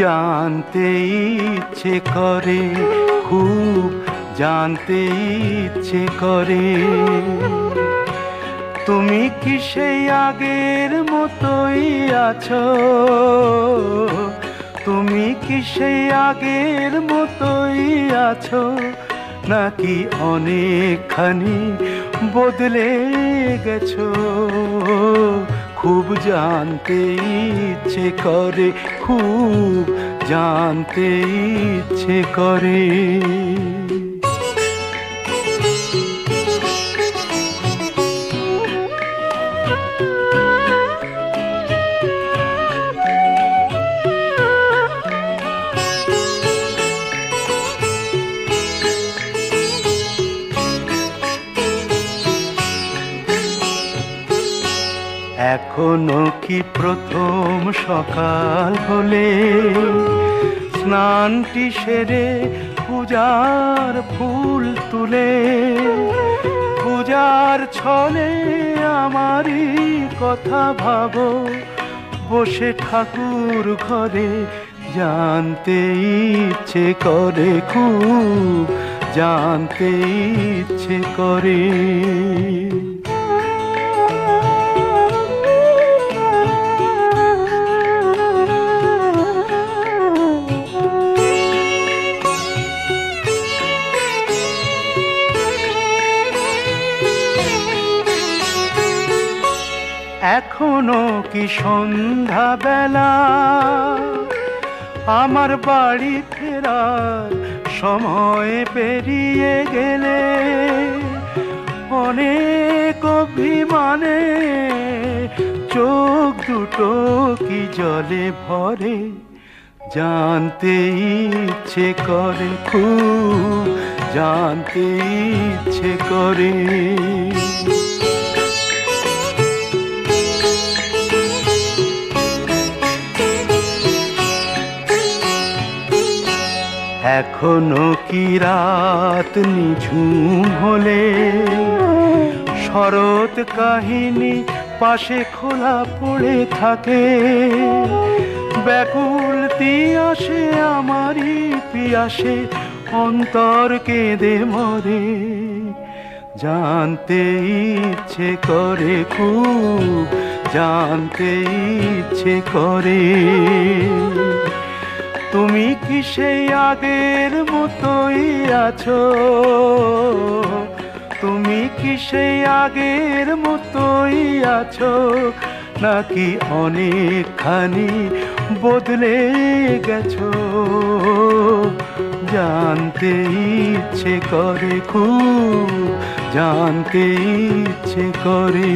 জানতে ইচ্ছে করে, খুব জানতে ইচ্ছে করে। তুমি কি সেই আগের মতোই আছো? তুমি কি সেই আগের মতোই আছো, নাকি অনেকখানি বদলে গেছো? খুব জানতে ইচ্ছে করে, খুব জানতে ইচ্ছে করে। এখনো কি প্রথম সকাল হলে স্নানটি সেরে পূজার ফুল তুলে, পূজার ছলে আমারই কথা ভাবো বসে ঠাকুর ঘরে? জানতে ইচ্ছে করে, খুব জানতে ইচ্ছে করে। এখনো কি সন্ধ্যা বেলা, আমার বাড়ি ফেরার সময় পেরিয়ে গেলে অনেক অভিমানে চোখ দুটো কি জলে ভরে? জানতে ইচ্ছে করে, খুব জানতে ইচ্ছে করে। এখনো কি রাত নিঝুম হলে শরৎ কাহিনী পাশে খোলা পড়ে থাকে? ব্যাকুল তিয়াসে আমারই পিয়াসে অন্তর কেঁদে মরে? জানতে ইচ্ছে করে, খুব জানতে ইচ্ছে করে। তুমি কি সেই আগের মতোই আছো? তুমি কি সেই আগের মতোই আছো, নাকি অনেকখানি বদলে গেছো? জানতে ইচ্ছে করে, খুব জানতে ইচ্ছে করে।